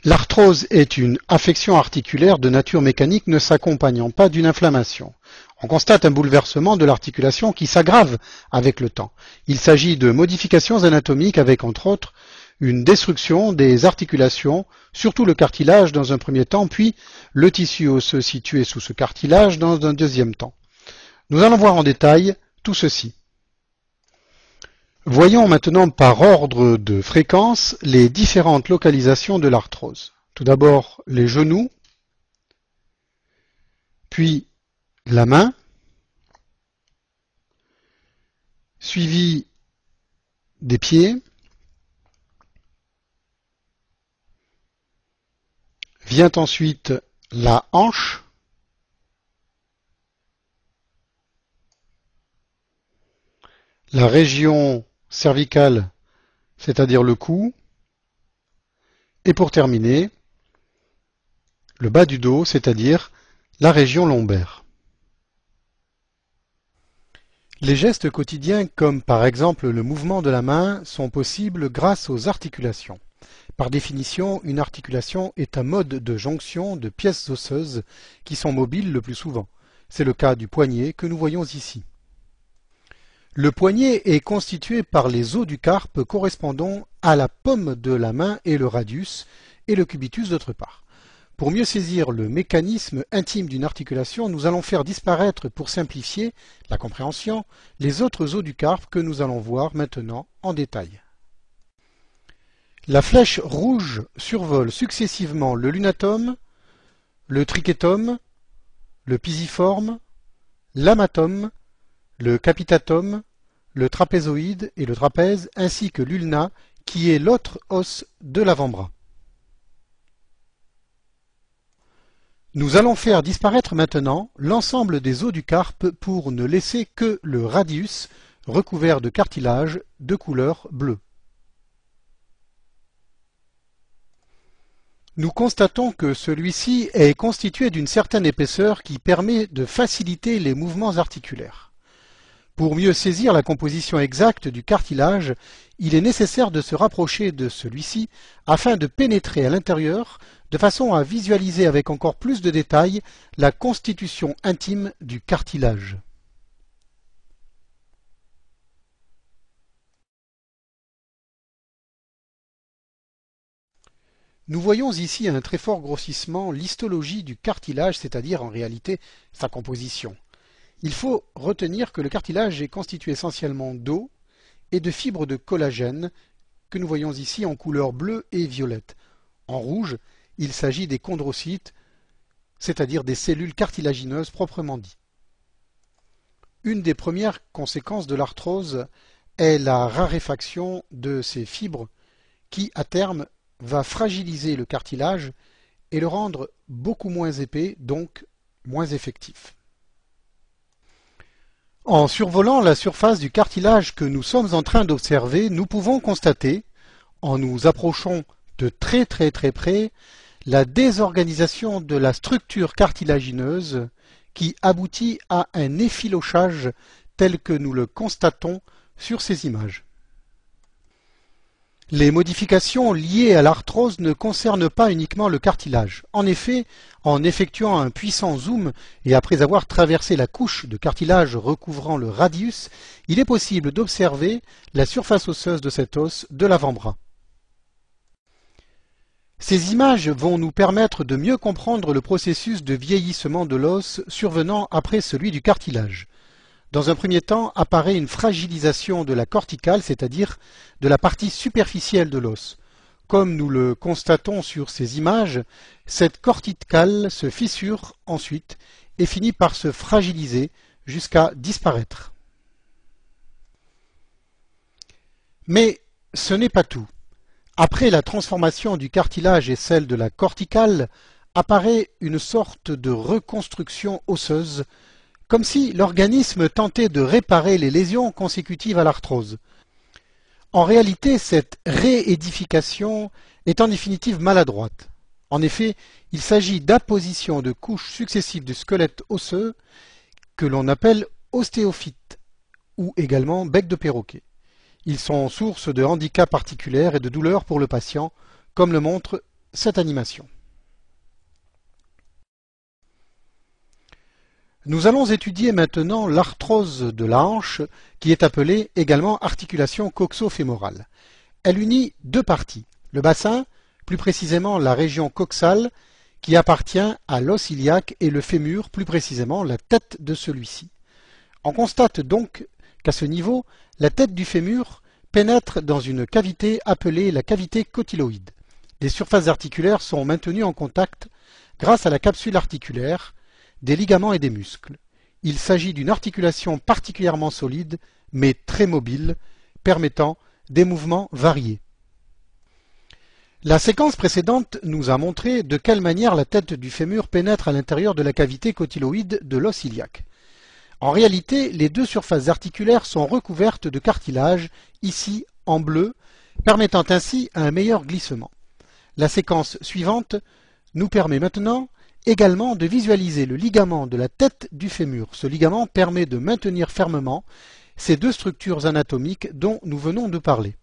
L'arthrose est une affection articulaire de nature mécanique ne s'accompagnant pas d'une inflammation. On constate un bouleversement de l'articulation qui s'aggrave avec le temps. Il s'agit de modifications anatomiques avec, entre autres, une destruction des articulations, surtout le cartilage dans un premier temps, puis le tissu osseux situé sous ce cartilage dans un deuxième temps. Nous allons voir en détail tout ceci. Voyons maintenant par ordre de fréquence les différentes localisations de l'arthrose. Tout d'abord les genoux, puis la main, suivi des pieds, vient ensuite la hanche, la région cervicale, c'est-à-dire le cou, et pour terminer, le bas du dos, c'est-à-dire la région lombaire. Les gestes quotidiens, comme par exemple le mouvement de la main, sont possibles grâce aux articulations. Par définition, une articulation est un mode de jonction de pièces osseuses qui sont mobiles le plus souvent. C'est le cas du poignet que nous voyons ici. Le poignet est constitué par les os du carpe correspondant à la paume de la main et le radius, et le cubitus d'autre part. Pour mieux saisir le mécanisme intime d'une articulation, nous allons faire disparaître, pour simplifier la compréhension, les autres os du carpe que nous allons voir maintenant en détail. La flèche rouge survole successivement le lunatum, le triquetome, le pisiforme, l'amatome, le capitatum, le trapézoïde et le trapèze, ainsi que l'ulna, qui est l'autre os de l'avant-bras. Nous allons faire disparaître maintenant l'ensemble des os du carpe pour ne laisser que le radius recouvert de cartilage de couleur bleue. Nous constatons que celui-ci est constitué d'une certaine épaisseur qui permet de faciliter les mouvements articulaires. Pour mieux saisir la composition exacte du cartilage, il est nécessaire de se rapprocher de celui-ci afin de pénétrer à l'intérieur de façon à visualiser avec encore plus de détails la constitution intime du cartilage. Nous voyons ici un très fort grossissement, l'histologie du cartilage, c'est-à-dire en réalité sa composition. Il faut retenir que le cartilage est constitué essentiellement d'os et de fibres de collagène que nous voyons ici en couleur bleue et violette. En rouge, il s'agit des chondrocytes, c'est-à-dire des cellules cartilagineuses proprement dit. Une des premières conséquences de l'arthrose est la raréfaction de ces fibres qui, à terme, va fragiliser le cartilage et le rendre beaucoup moins épais, donc moins effectif. En survolant la surface du cartilage que nous sommes en train d'observer, nous pouvons constater, en nous approchant de très près, la désorganisation de la structure cartilagineuse qui aboutit à un effilochage tel que nous le constatons sur ces images. Les modifications liées à l'arthrose ne concernent pas uniquement le cartilage. En effet, en effectuant un puissant zoom et après avoir traversé la couche de cartilage recouvrant le radius, il est possible d'observer la surface osseuse de cet os de l'avant-bras. Ces images vont nous permettre de mieux comprendre le processus de vieillissement de l'os survenant après celui du cartilage. Dans un premier temps, apparaît une fragilisation de la corticale, c'est-à-dire de la partie superficielle de l'os. Comme nous le constatons sur ces images, cette corticale se fissure ensuite et finit par se fragiliser jusqu'à disparaître. Mais ce n'est pas tout. Après la transformation du cartilage et celle de la corticale, apparaît une sorte de reconstruction osseuse, comme si l'organisme tentait de réparer les lésions consécutives à l'arthrose. En réalité, cette réédification est en définitive maladroite. En effet, il s'agit d'apposition de couches successives du squelette osseux que l'on appelle ostéophytes ou également bec de perroquet. Ils sont source de handicaps particuliers et de douleurs pour le patient, comme le montre cette animation. Nous allons étudier maintenant l'arthrose de la hanche, qui est appelée également articulation coxo-fémorale. Elle unit deux parties, le bassin, plus précisément la région coxale, qui appartient à l'os iliaque, et le fémur, plus précisément la tête de celui-ci. On constate donc qu'à ce niveau, la tête du fémur pénètre dans une cavité appelée la cavité cotyloïde. Les surfaces articulaires sont maintenues en contact grâce à la capsule articulaire, des ligaments et des muscles. Il s'agit d'une articulation particulièrement solide, mais très mobile, permettant des mouvements variés. La séquence précédente nous a montré de quelle manière la tête du fémur pénètre à l'intérieur de la cavité cotyloïde de l'os iliaque. En réalité, les deux surfaces articulaires sont recouvertes de cartilage, ici en bleu, permettant ainsi un meilleur glissement. La séquence suivante nous permet maintenant également de visualiser le ligament de la tête du fémur. Ce ligament permet de maintenir fermement ces deux structures anatomiques dont nous venons de parler.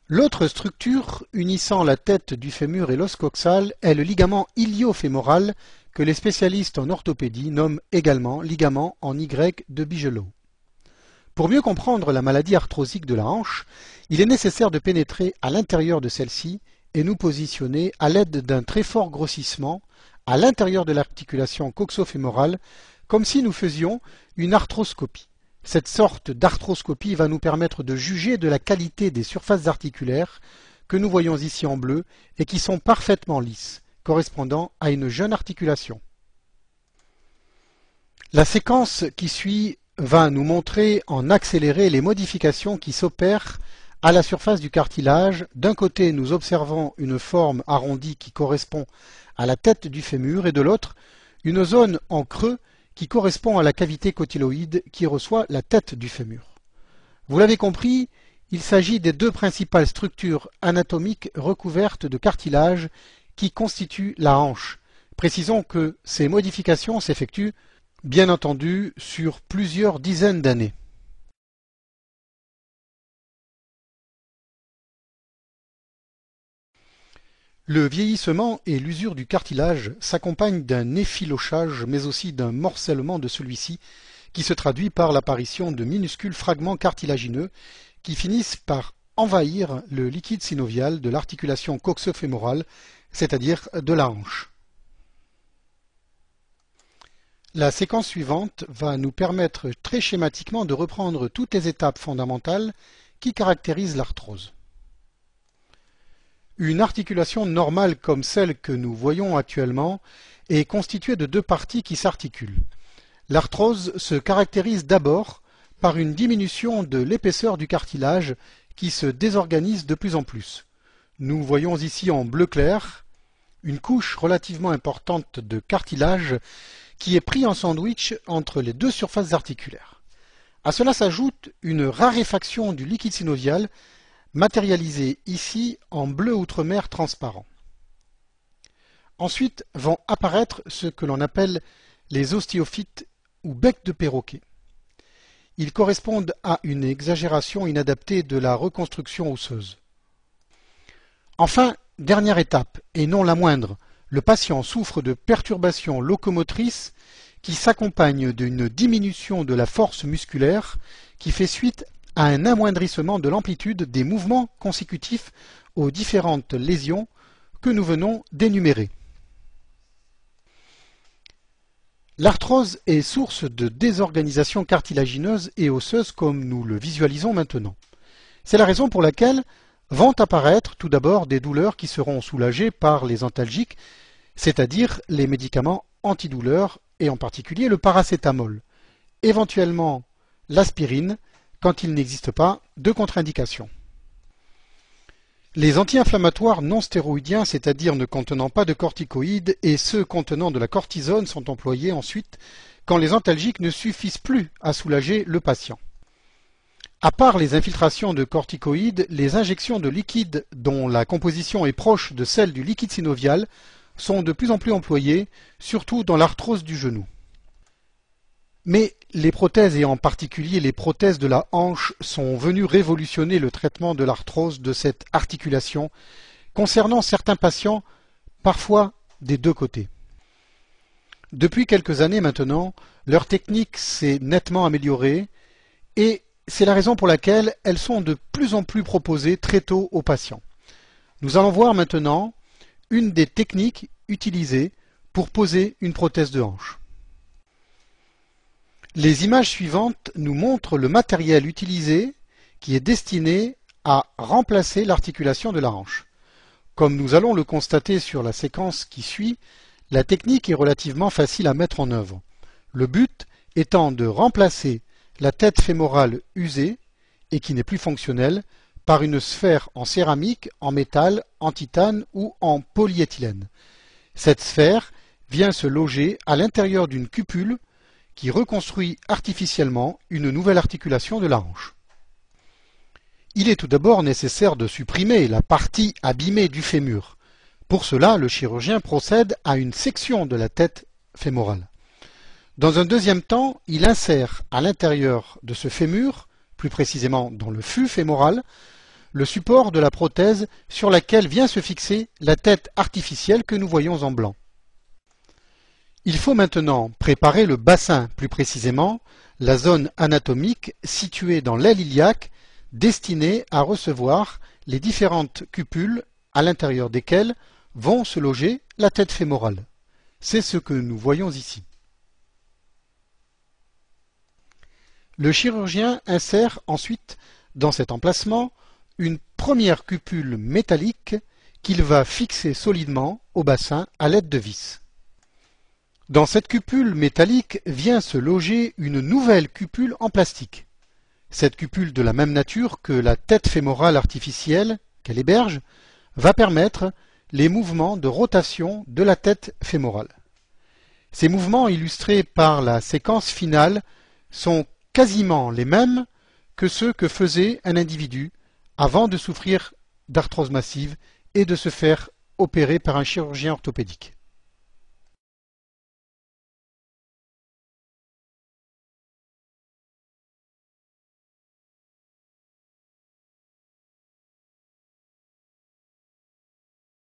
L'autre structure unissant la tête du fémur et l'os coxal est le ligament ilio-fémoral que les spécialistes en orthopédie nomment également ligament en Y de Bigelow. Pour mieux comprendre la maladie arthrosique de la hanche, il est nécessaire de pénétrer à l'intérieur de celle-ci et nous positionner à l'aide d'un très fort grossissement à l'intérieur de l'articulation coxo-fémorale, comme si nous faisions une arthroscopie. Cette sorte d'arthroscopie va nous permettre de juger de la qualité des surfaces articulaires que nous voyons ici en bleu et qui sont parfaitement lisses, correspondant à une jeune articulation. La séquence qui suit va nous montrer en accéléré les modifications qui s'opèrent à la surface du cartilage. D'un côté, nous observons une forme arrondie qui correspond à la tête du fémur et de l'autre, une zone en creux qui correspond à la cavité cotyloïde qui reçoit la tête du fémur. Vous l'avez compris, il s'agit des deux principales structures anatomiques recouvertes de cartilage qui constituent la hanche. Précisons que ces modifications s'effectuent, bien entendu, sur plusieurs dizaines d'années. Le vieillissement et l'usure du cartilage s'accompagnent d'un effilochage mais aussi d'un morcellement de celui-ci qui se traduit par l'apparition de minuscules fragments cartilagineux qui finissent par envahir le liquide synovial de l'articulation coxo-fémorale, c'est-à-dire de la hanche. La séquence suivante va nous permettre très schématiquement de reprendre toutes les étapes fondamentales qui caractérisent l'arthrose. Une articulation normale comme celle que nous voyons actuellement est constituée de deux parties qui s'articulent. L'arthrose se caractérise d'abord par une diminution de l'épaisseur du cartilage qui se désorganise de plus en plus. Nous voyons ici en bleu clair une couche relativement importante de cartilage qui est pris en sandwich entre les deux surfaces articulaires. À cela s'ajoute une raréfaction du liquide synovial matérialisé ici en bleu outremer transparent. Ensuite vont apparaître ce que l'on appelle les ostéophytes ou becs de perroquet. Ils correspondent à une exagération inadaptée de la reconstruction osseuse. Enfin, dernière étape, et non la moindre, le patient souffre de perturbations locomotrices qui s'accompagnent d'une diminution de la force musculaire qui fait suite à un amoindrissement de l'amplitude des mouvements consécutifs aux différentes lésions que nous venons d'énumérer. L'arthrose est source de désorganisation cartilagineuse et osseuse comme nous le visualisons maintenant. C'est la raison pour laquelle vont apparaître tout d'abord des douleurs qui seront soulagées par les antalgiques, c'est-à-dire les médicaments antidouleurs et en particulier le paracétamol, éventuellement l'aspirine, quand il n'existe pas de contre-indication. Les anti-inflammatoires non stéroïdiens, c'est-à-dire ne contenant pas de corticoïdes, et ceux contenant de la cortisone sont employés ensuite quand les antalgiques ne suffisent plus à soulager le patient. À part les infiltrations de corticoïdes, les injections de liquide dont la composition est proche de celle du liquide synovial sont de plus en plus employées, surtout dans l'arthrose du genou. Mais les prothèses, et en particulier les prothèses de la hanche, sont venues révolutionner le traitement de l'arthrose de cette articulation concernant certains patients, parfois des deux côtés. Depuis quelques années maintenant, leur technique s'est nettement améliorée et c'est la raison pour laquelle elles sont de plus en plus proposées très tôt aux patients. Nous allons voir maintenant une des techniques utilisées pour poser une prothèse de hanche. Les images suivantes nous montrent le matériel utilisé qui est destiné à remplacer l'articulation de la hanche. Comme nous allons le constater sur la séquence qui suit, la technique est relativement facile à mettre en œuvre. Le but étant de remplacer la tête fémorale usée et qui n'est plus fonctionnelle par une sphère en céramique, en métal, en titane ou en polyéthylène. Cette sphère vient se loger à l'intérieur d'une cupule qui reconstruit artificiellement une nouvelle articulation de la hanche. Il est tout d'abord nécessaire de supprimer la partie abîmée du fémur. Pour cela, le chirurgien procède à une section de la tête fémorale. Dans un deuxième temps, il insère à l'intérieur de ce fémur, plus précisément dans le fût fémoral, le support de la prothèse sur laquelle vient se fixer la tête artificielle que nous voyons en blanc. Il faut maintenant préparer le bassin, plus précisément la zone anatomique située dans l'aile iliaque destinée à recevoir les différentes cupules à l'intérieur desquelles vont se loger la tête fémorale. C'est ce que nous voyons ici. Le chirurgien insère ensuite dans cet emplacement une première cupule métallique qu'il va fixer solidement au bassin à l'aide de vis. Dans cette cupule métallique vient se loger une nouvelle cupule en plastique. Cette cupule de la même nature que la tête fémorale artificielle qu'elle héberge va permettre les mouvements de rotation de la tête fémorale. Ces mouvements illustrés par la séquence finale sont quasiment les mêmes que ceux que faisait un individu avant de souffrir d'arthrose massive et de se faire opérer par un chirurgien orthopédique.